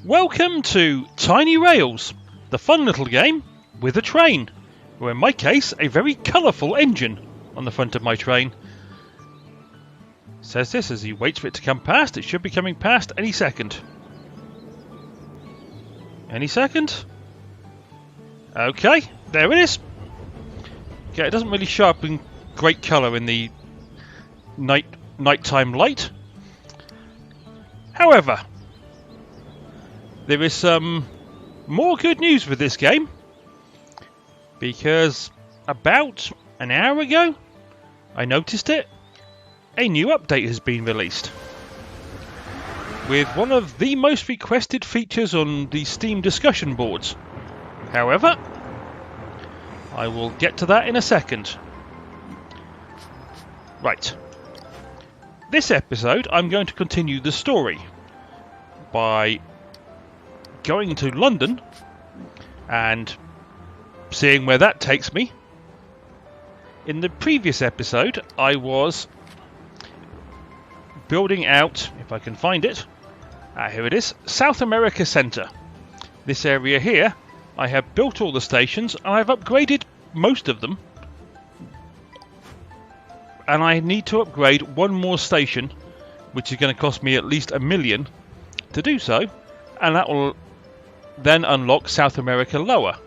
Welcome to Tiny Rails, the fun little game with a train, or in my case, a very colourful engine on the front of my train. It says this as he waits for it to come past. It should be coming past any second. Any second? Okay, there it is. Okay, it doesn't really show up in great colour in the nighttime light. However, there is some more good news with this game, because about an hour ago, I noticed it, a new update has been released with one of the most requested features on the Steam discussion boards. However, I will get to that in a second. Right. This episode, I'm going to continue the story by going to London and seeing where that takes me. In the previous episode, I was building out, if I can find it, here it is, South America Centre. This area here, I have built all the stations and I've upgraded most of them. And I need to upgrade one more station, which is going to cost me at least $1 million to do so, and that will then unlock South America Lower.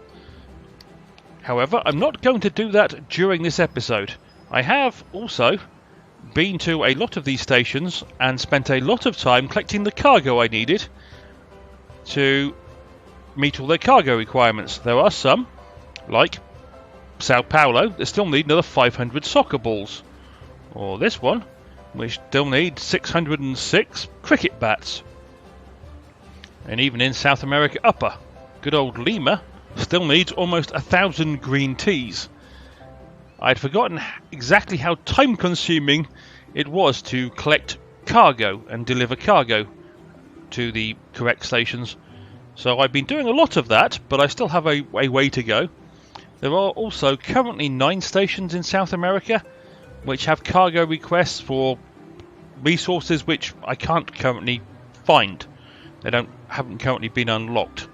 However, I'm not going to do that during this episode. I have also been to a lot of these stations and spent a lot of time collecting the cargo I needed to meet all their cargo requirements. There are some, like Sao Paulo, that still need another 500 soccer balls. Or this one, which still needs 606 cricket bats. And even in South America Upper, good old Lima still needs almost 1,000 green teas. I'd forgotten exactly how time consuming it was to collect cargo and deliver cargo to the correct stations. So I've been doing a lot of that, but I still have a way to go. There are also currently 9 stations in South America which have cargo requests for resources which I can't currently find. They haven't currently been unlocked.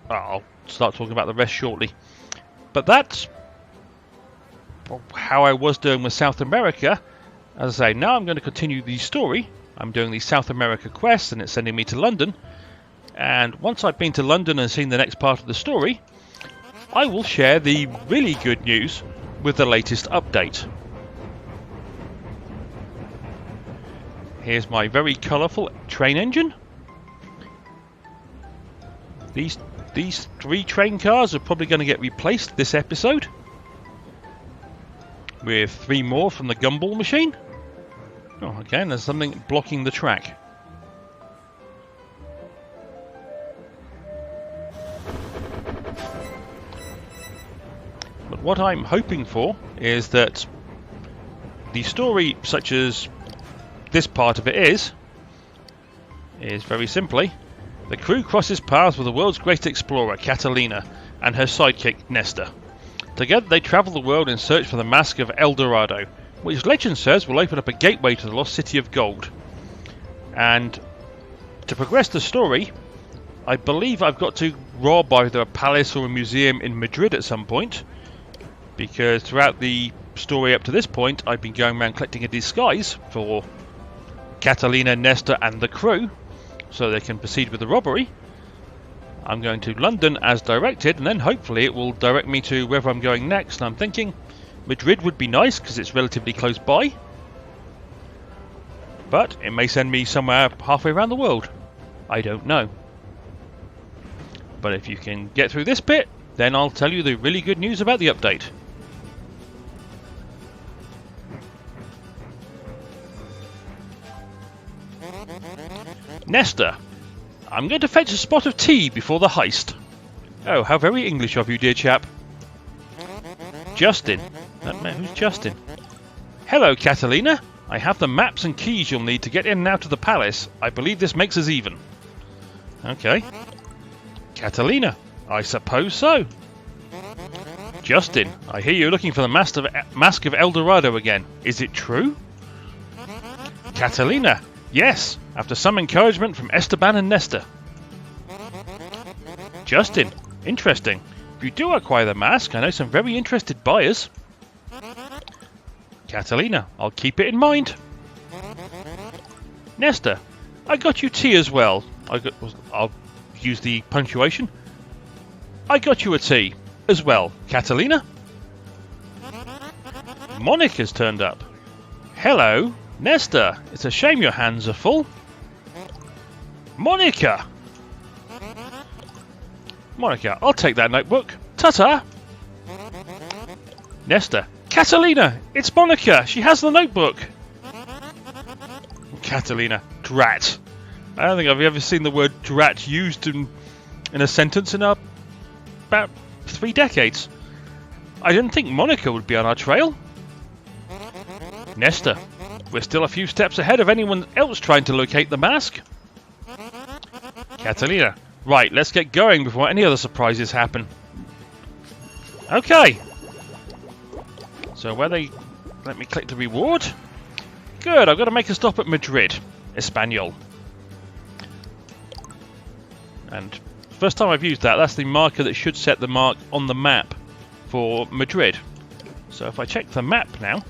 I'll start talking about the rest shortly. But that's how I was doing with South America. As I say, now I'm going to continue the story. I'm doing the South America quest and it's sending me to London. And once I've been to London and seen the next part of the story, I will share the really good news with the latest update. Here's my very colourful train engine. These 3 train cars are probably going to get replaced this episode with 3 more from the gumball machine. Oh, okay, and there's something blocking the track. But what I'm hoping for is that the story, such as this part of it is very simply, the crew crosses paths with the world's great explorer, Catalina, and her sidekick, Nestor. Together they travel the world in search for the Mask of El Dorado, which legend says will open up a gateway to the lost city of gold. And to progress the story, I believe I've got to rob either a palace or a museum in Madrid at some point, because throughout the story up to this point I've been going around collecting a disguise for Catalina, Nestor and the crew so they can proceed with the robbery. I'm going to London as directed, and then hopefully it will direct me to wherever I'm going next. And I'm thinking Madrid would be nice because it's relatively close by, but it may send me somewhere halfway around the world. I don't know. But if you can get through this bit, then I'll tell you the really good news about the update. Nestor, I'm going to fetch a spot of tea before the heist. Oh, how very English of you, dear chap. Justin. Who's Justin? Hello, Catalina. I have the maps and keys you'll need to get in and out of the palace. I believe this makes us even. Okay. Catalina, I suppose so. Justin, I hear you're looking for the Mask of El Dorado again. Is it true? Catalina, Yes, after some encouragement from Esteban and Nestor. Justin, interesting. If you do acquire the mask, I know some very interested buyers. Catalina, I'll keep it in mind. Nestor, I got you tea as well. I'll use the punctuation. I got you a tea as well, Catalina. Monica's turned up. Hello, Nestor. It's a shame your hands are full. Monica! Monica, I'll take that notebook. Ta-ta! Nestor, Catalina! It's Monica! She has the notebook! Catalina, drat. I don't think I've ever seen the word drat used in a sentence in about 3 decades. I didn't think Monica would be on our trail. Nestor, we're still a few steps ahead of anyone else trying to locate the mask. Catalina, right, let's get going before any other surprises happen. Okay. So let me click the reward. Good, I've got to make a stop at Madrid, Espanol. And first time I've used that, that's the marker that should set the mark on the map for Madrid. So if I check the map now,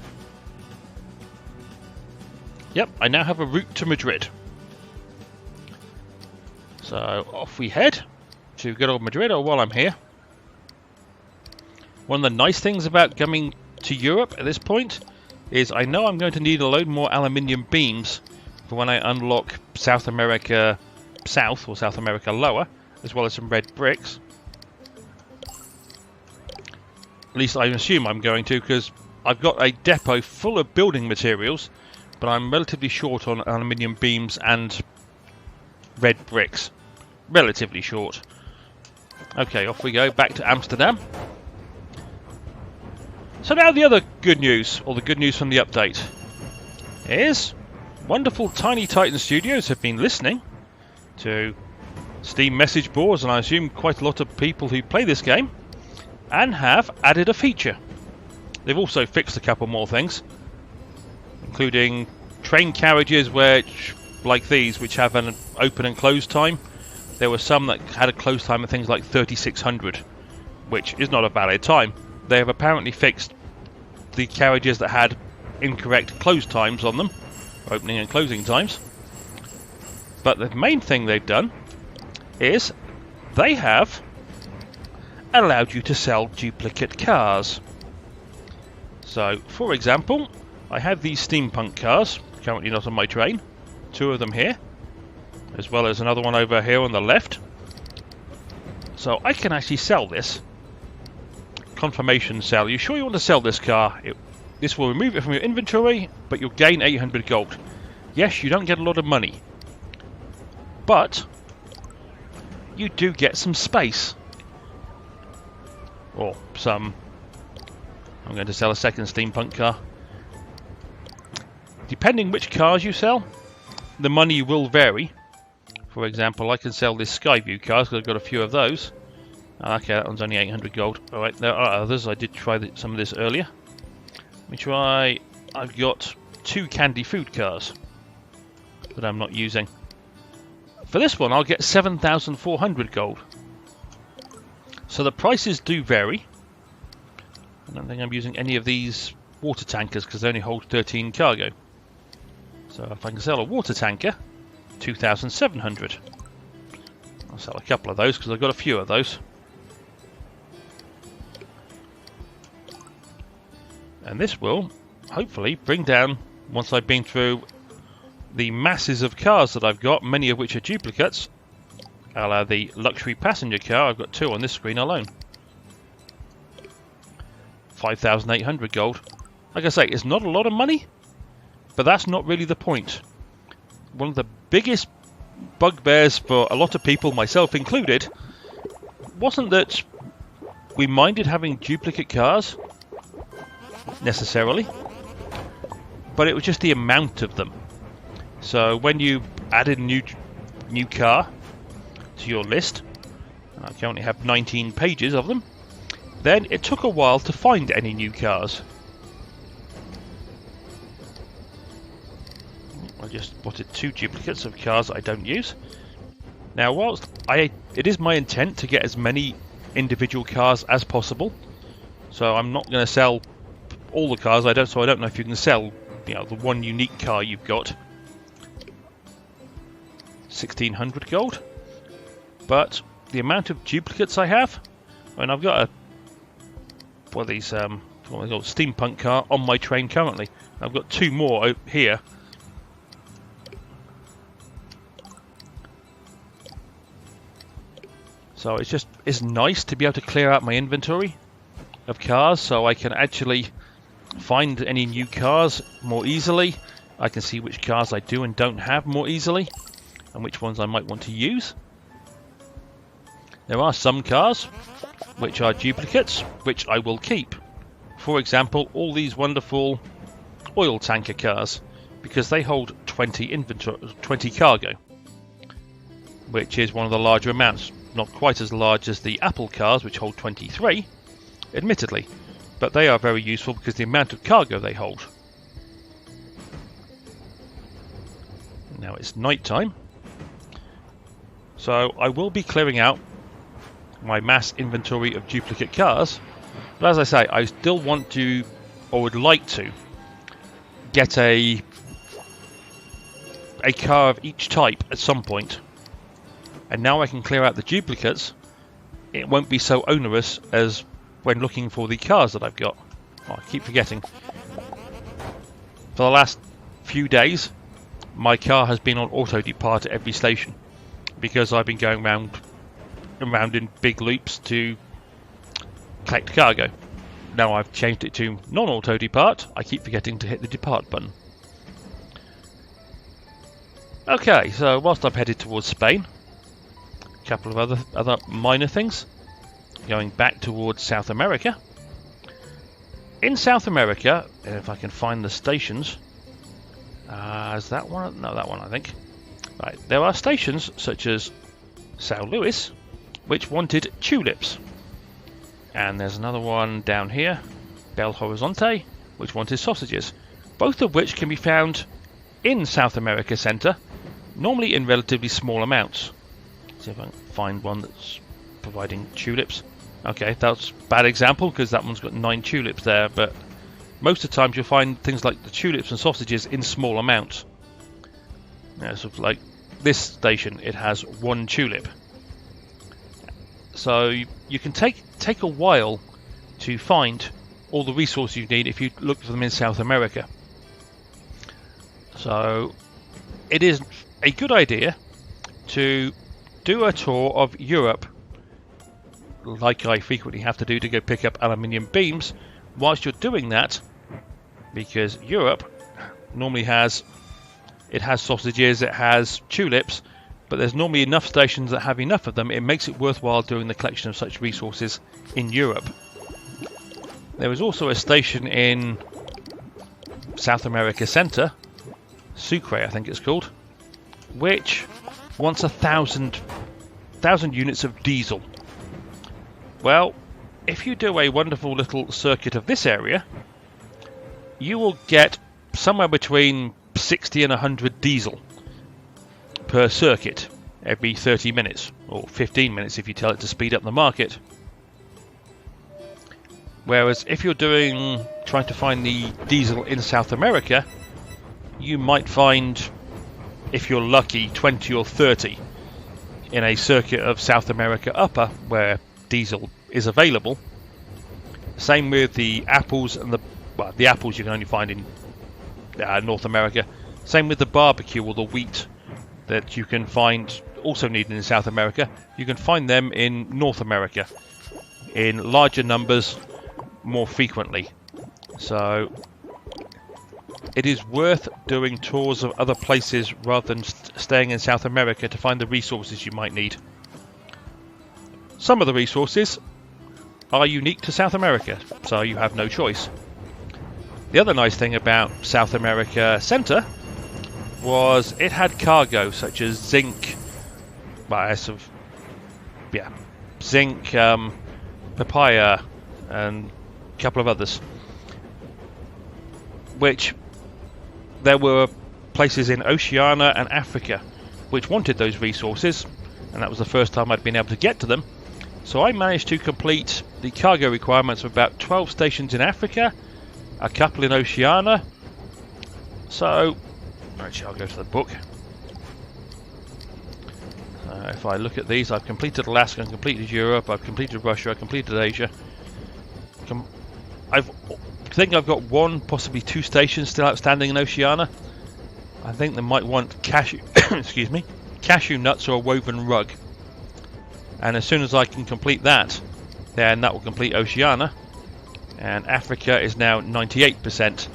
yep, I now have a route to Madrid. So off we head to good old Madrid, or while I'm here. One of the nice things about coming to Europe at this point is I know I'm going to need a load more aluminium beams for when I unlock South America South or South America Lower, as well as some red bricks. At least I assume I'm going to, because I've got a depot full of building materials, but I'm relatively short on aluminium beams and red bricks. Relatively short. Okay, off we go, back to Amsterdam. So now the other good news, or the good news from the update, is wonderful Tiny Titan Studios have been listening to Steam message boards, and I assume quite a lot of people who play this game, and have added a feature. They've also fixed a couple more things, including train carriages which, like these, which have an open and close time. There were some that had a close time of things like 3600, which is not a valid time. They have apparently fixed the carriages that had incorrect close times on them, opening and closing times. But the main thing they've done is they have allowed you to sell duplicate cars. So, for example, I have these steampunk cars, currently not on my train, 2 of them here, as well as another one over here on the left. So I can actually sell this. Confirmation sell. You sure you want to sell this car? This will remove it from your inventory, but you'll gain 800 gold. Yes, you don't get a lot of money, but you do get some space. Or some... I'm going to sell a second steampunk car. Depending which cars you sell, the money will vary. For example, I can sell this Skyview car because I've got a few of those. Okay, that one's only 800 gold. Alright, there are others. I did try some of this earlier. Let me try... I've got 2 candy food cars that I'm not using. For this one, I'll get 7,400 gold. So the prices do vary. I don't think I'm using any of these water tankers because they only hold 13 cargo. So if I can sell a water tanker, 2,700. I'll sell a couple of those because I've got a few of those. And this will hopefully bring down, once I've been through the masses of cars that I've got, many of which are duplicates, the luxury passenger car. I've got 2 on this screen alone. 5,800 gold. Like I say, it's not a lot of money, but that's not really the point. One of the biggest bugbears for a lot of people, myself included, wasn't that we minded having duplicate cars, necessarily, but it was just the amount of them. So when you added a new car to your list, I currently have 19 pages of them, then it took a while to find any new cars. I just spotted 2 duplicates of cars that I don't use. Now, whilst it is my intent to get as many individual cars as possible, so I'm not going to sell all the cars. So I don't know if you can sell, the one unique car you've got. 1600 gold. But the amount of duplicates I have, and I've got one of these steampunk car on my train currently. I've got 2 more here. So it's nice to be able to clear out my inventory of cars, so I can actually find any new cars more easily. I can see which cars I do and don't have more easily, and which ones I might want to use. There are some cars which are duplicates, which I will keep. For example, all these wonderful oil tanker cars, because they hold 20 cargo, which is one of the larger amounts. Not quite as large as the Apple cars, which hold 23, admittedly, but they are very useful because the amount of cargo they hold. Now it's night time, so I will be clearing out my mass inventory of duplicate cars, but as I say, I still want to, or would like to, get a car of each type at some point. And now I can clear out the duplicates. It won't be so onerous as when looking for the cars that I've got. Oh, I keep forgetting. For the last few days, my car has been on auto depart at every station, because I've been going round and round in big loops to collect cargo. Now I've changed it to non-auto depart. I keep forgetting to hit the depart button. Okay, so whilst I've headed towards Spain, a couple of other minor things. Going back towards South America. In South America, if I can find the stations, is that one? No, that one I think. Right, there are stations such as São Luís, which wanted tulips, and there's another one down here, Belo Horizonte, which wanted sausages. Both of which can be found in South America Centre, normally in relatively small amounts. See if I can find one that's providing tulips. Okay, that's a bad example because that one's got 9 tulips there, but most of the times you'll find things like the tulips and sausages in small amounts. Yeah, sort of like this station, it has 1 tulip. So you can take a while to find all the resources you need if you look for them in South America. So it is a good idea to do a tour of Europe, like I frequently have to do to go pick up aluminium beams, whilst you're doing that, because Europe normally has sausages, it has tulips, but there's normally enough stations that have enough of them. It makes it worthwhile doing the collection of such resources in Europe. There is also a station in South America Centre, Sucre I think it's called, which wants 1,000 units of diesel. Well, if you do a wonderful little circuit of this area, you will get somewhere between 60 and 100 diesel per circuit every 30 minutes, or 15 minutes if you tell it to speed up the market. Whereas if you're trying to find the diesel in South America, you might find, if you're lucky, 20 or 30 in a circuit of South America Upper where diesel is available. Same with the apples and the apples you can only find in North America. Same with the barbecue or the wheat that you can find also needed in South America. You can find them in North America in larger numbers more frequently. So it is worth doing tours of other places rather than staying in South America to find the resources you might need. Some of the resources are unique to South America, so you have no choice. The other nice thing about South America Centre was it had cargo such as zinc, zinc, papaya, and a couple of others, which there were places in Oceania and Africa which wanted those resources, and that was the first time I'd been able to get to them. So I managed to complete the cargo requirements of about 12 stations in Africa, a couple in Oceania. So, actually I'll go to the book. If I look at these, I've completed Alaska, I've completed Europe, I've completed Russia, I've completed Asia. I think I've got one, possibly two stations still outstanding in Oceania. I think they might want cashew, excuse me, cashew nuts or a woven rug. And as soon as I can complete that, then that will complete Oceania. And Africa is now 98%.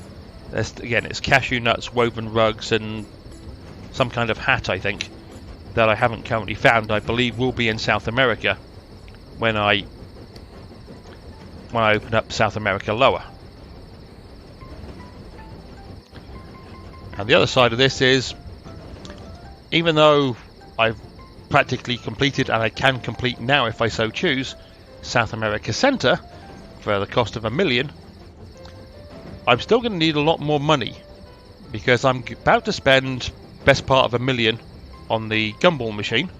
Again, it's cashew nuts, woven rugs, and some kind of hat, I think, that I haven't currently found. I believe will be in South America when I open up South America Lower. And the other side of this is, even though I've practically completed, and I can complete now if I so choose, South America Center for the cost of $1 million, I'm still going to need a lot more money, because I'm about to spend best part of $1 million on the gumball machine,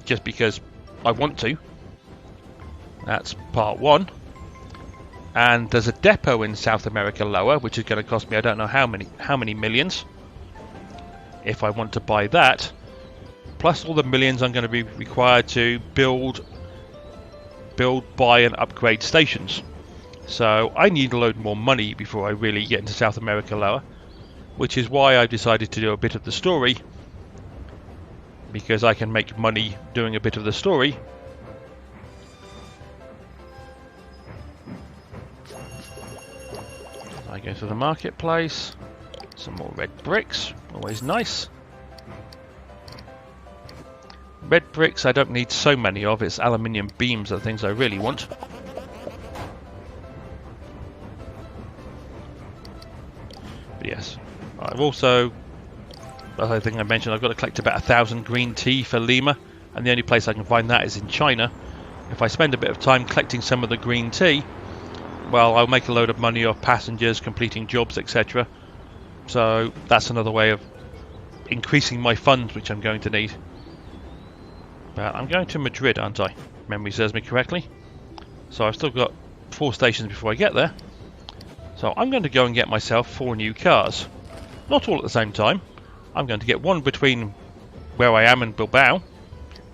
just because I want to. That's part one. And there's a depot in South America Lower, which is going to cost me I don't know how many millions if I want to buy that, plus all the millions I'm going to be required to build, buy and upgrade stations. So I need a load more money before I really get into South America Lower, which is why I've decided to do a bit of the story, because I can make money doing a bit of the story. I go to the marketplace, some more red bricks, always nice. Red bricks I don't need so many of, it's aluminium beams are the things I really want. But yes, I've also, I think I mentioned, I've got to collect about 1,000 green tea for Lima, and the only place I can find that is in China. If I spend a bit of time collecting some of the green tea, well, I'll make a load of money off passengers completing jobs, etc. So that's another way of increasing my funds, which I'm going to need. But I'm going to Madrid, aren't I? If memory serves me correctly. So I've still got 4 stations before I get there. So I'm going to go and get myself 4 new cars. Not all at the same time. I'm going to get one between where I am and Bilbao.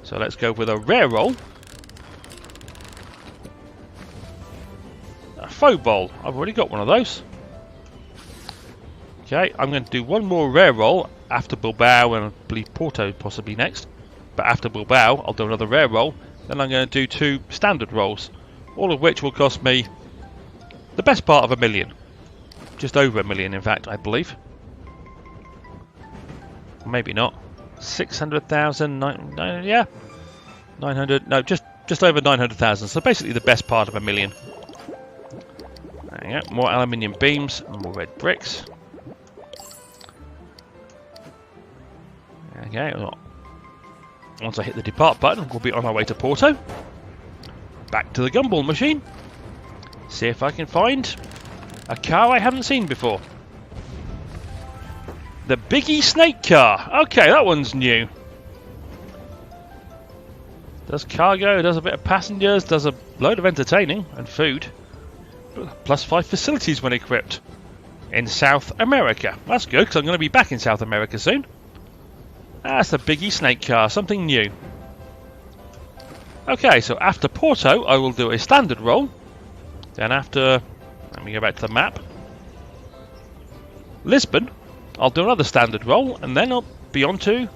So let's go with a rare roll. A faux bowl. I've already got one of those. Okay, I'm going to do one more rare roll after Bilbao, and I believe Porto possibly next. But after Bilbao, I'll do another rare roll. Then I'm going to do 2 standard rolls, all of which will cost me the best part of $1 million. Just over $1 million, in fact, I believe. Maybe not. 600,000, yeah, 900. No, just over 900,000. So basically the best part of $1 million. There you go. More aluminium beams, and more red bricks. Okay. Once I hit the depart button, we'll be on our way to Porto. Back to the gumball machine. See if I can find a car I haven't seen before. The Biggie Snake car. Okay, that one's new. Does cargo, does a bit of passengers, does a load of entertaining and food. Plus 5 facilities when equipped. In South America. That's good, because I'm going to be back in South America soon. That's the Biggie Snake car, something new. Okay, so after Porto, I will do a standard roll. Then after, let me go back to the map. Lisbon, I'll do another standard roll, and then I'll be on to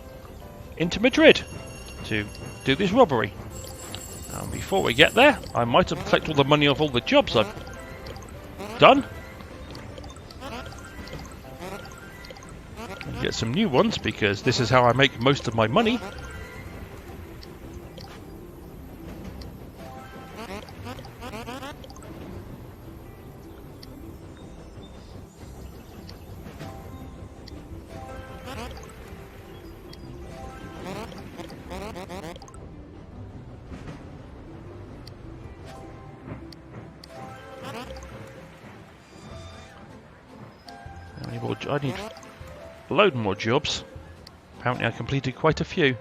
into Madrid to do this robbery. And before we get there, I might have collected all the money off all the jobs I've done. And get some new ones, because this is how I make most of my money. I need a load more jobs. Apparently I completed quite a few.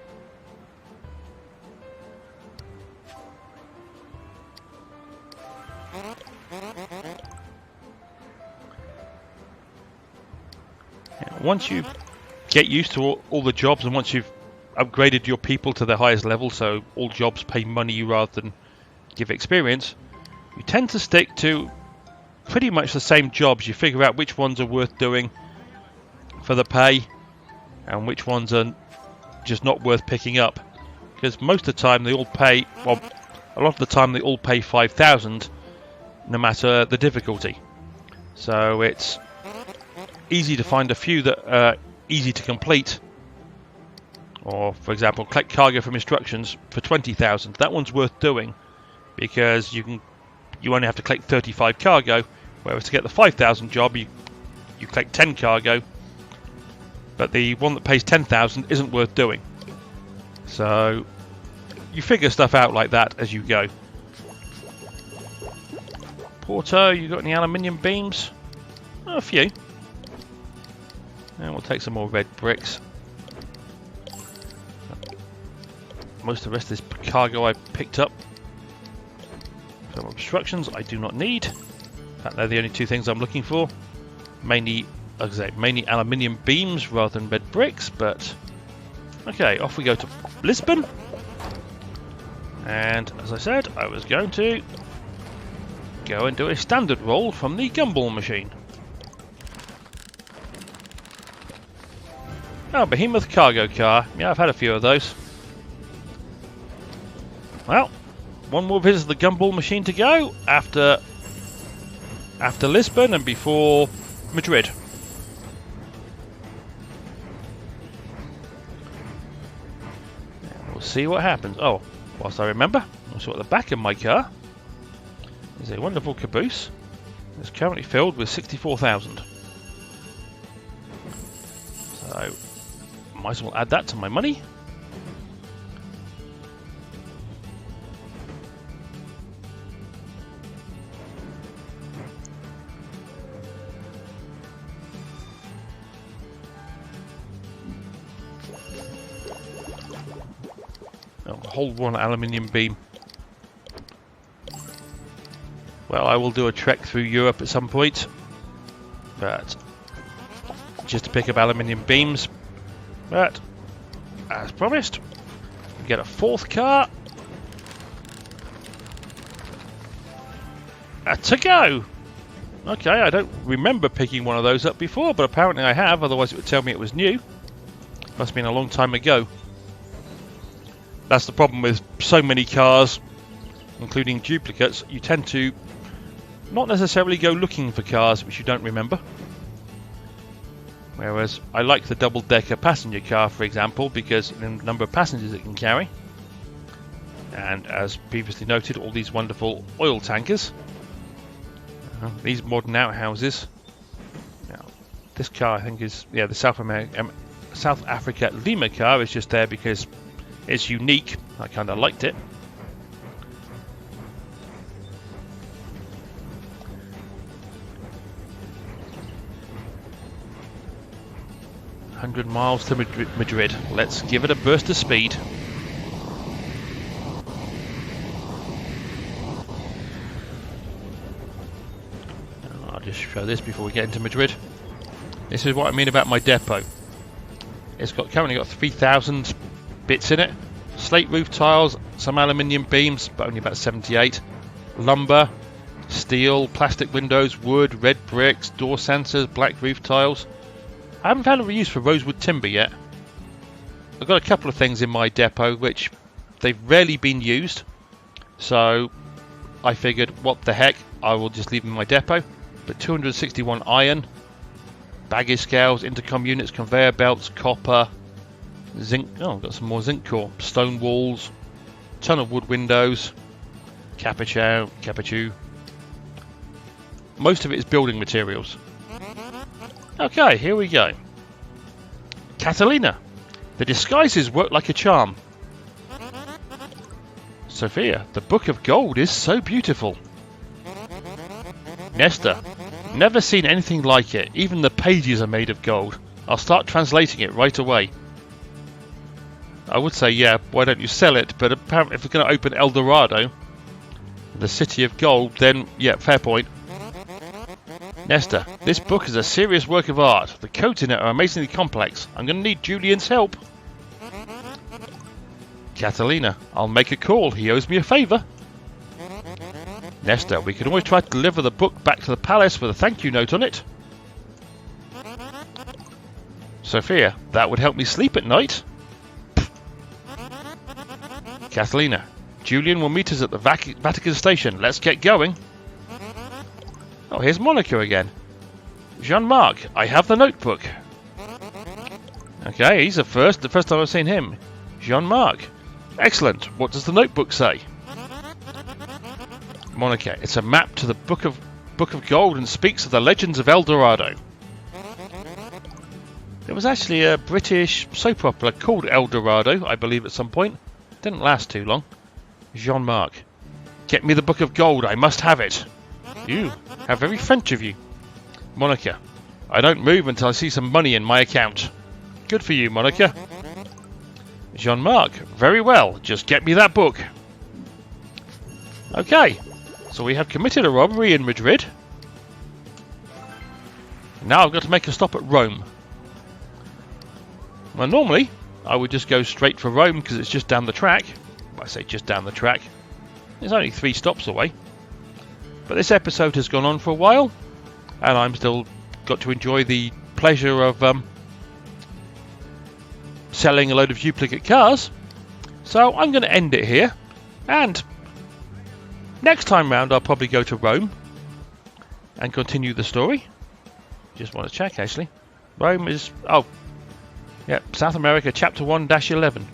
Once you get used to all the jobs, and once you've upgraded your people to the highest level, so all jobs pay money rather than give experience, you tend to stick to pretty much the same jobs. You figure out which ones are worth doing for the pay and which ones are just not worth picking up, because most of the time they all pay, well, a lot of the time they all pay 5,000 no matter the difficulty. So it's easy to find a few that are easy to complete. Or, for example, collect cargo from instructions for 20,000. That one's worth doing because you only have to collect 35 cargo, whereas to get the 5,000 job, you collect 10 cargo. But the one that pays 10,000 isn't worth doing. So you figure stuff out like that as you go. Porto, you got any aluminium beams? Oh, a few. And we'll take some more red bricks. Most of the rest of this cargo I picked up. Some obstructions I do not need. In fact, they're the only two things I'm looking for. Mainly, as I say, mainly aluminium beams rather than red bricks. But okay, off we go to Lisbon. And as I said, I was going to go and do a standard roll from the gumball machine. Oh, Behemoth cargo car. Yeah, I've had a few of those. Well, one more visit to the gumball machine to go after Lisbon and before Madrid. We'll see what happens. Oh, whilst I remember, also at the back of my car is a wonderful caboose. It's currently filled with 64,000. So, might as well add that to my money. I'll hold one aluminium beam. Well, I will do a trek through Europe at some point, but just to pick up aluminium beams. But as promised, we get a fourth car to go. Okay, I don't remember picking one of those up before, but apparently I have, otherwise it would tell me it was new. Must have been a long time ago. That's the problem with so many cars, including duplicates. You tend to not necessarily go looking for cars which you don't remember. Whereas I like the double-decker passenger car, for example, because of the number of passengers it can carry. And as previously noted, all these wonderful oil tankers. These modern outhouses. Now, this car I think is, yeah, the South Africa Lima car is just there because it's unique. I kind of liked it. miles to Madrid. Let's give it a burst of speed. I'll just show this before we get into Madrid. This is what I mean about my depot. It's currently got 3,000 bits in it. Slate roof tiles, some aluminium beams, but only about 78. Lumber, steel, plastic windows, wood, red bricks, door sensors, black roof tiles. I haven't found a use for rosewood timber yet. I've got a couple of things in my depot which they've rarely been used, so I figured, what the heck, I will just leave them in my depot. But 261 iron, baggage scales, intercom units, conveyor belts, copper, zinc. Oh, I've got some more zinc core, stone walls, ton of wood windows, capuchin. Most of it is building materials. Okay, here we go. Catalina. The disguises work like a charm. Sophia. The Book of Gold is so beautiful. Nestor. Never seen anything like it. Even the pages are made of gold. I'll start translating it right away. I would say, yeah, why don't you sell it? But apparently if we're going to open El Dorado, the City of Gold, then, yeah, fair point. Nestor, this book is a serious work of art. The codes in it are amazingly complex. I'm going to need Julian's help. Catalina, I'll make a call. He owes me a favour. Nestor, we can always try to deliver the book back to the palace with a thank you note on it. Sophia, that would help me sleep at night. Catalina, Julian will meet us at the Vatican station. Let's get going. Oh, here's Monica again. Jean-Marc, I have the notebook. Okay, he's the first time I've seen him. Jean-Marc. Excellent. What does the notebook say? Monica, it's a map to the Book of Gold and speaks of the legends of El Dorado. There was actually a British soap opera called El Dorado, I believe, at some point. Didn't last too long. Jean-Marc, get me the Book of Gold. I must have it. You, how very French of you. Monica, I don't move until I see some money in my account. Good for you, Monica. Jean-Marc, very well. Just get me that book. Okay, so we have committed a robbery in Madrid. Now I've got to make a stop at Rome. Well, normally I would just go straight for Rome because it's just down the track. I say just down the track. It's only 3 stops away. But this episode has gone on for a while, and I'm still got to enjoy the pleasure of selling a load of duplicate cars. So I'm going to end it here, and next time round I'll probably go to Rome and continue the story. Just want to check actually. Rome is, oh, yeah, South America, Chapter 1-11.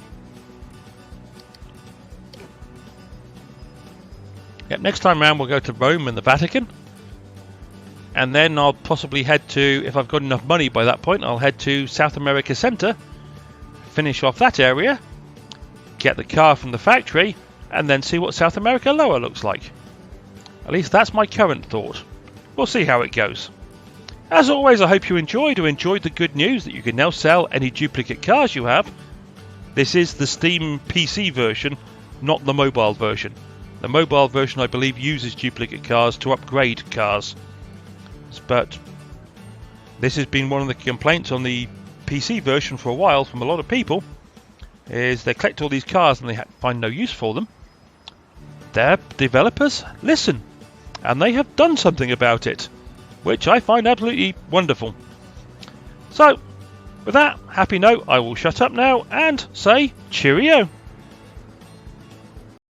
Yep, next time round we'll go to Rome and the Vatican. And then I'll possibly head to, if I've got enough money by that point, I'll head to South America Centre, finish off that area, get the car from the factory, and then see what South America Lower looks like. At least that's my current thought. We'll see how it goes. As always, I hope you enjoyed the good news that you can now sell any duplicate cars you have. This is the Steam PC version, not the mobile version. The mobile version, I believe, uses duplicate cars to upgrade cars. But this has been one of the complaints on the PC version for a while from a lot of people, is they collect all these cars and they find no use for them. Their developers listen, and they have done something about it, which I find absolutely wonderful. So, with that happy note, I will shut up now and say cheerio.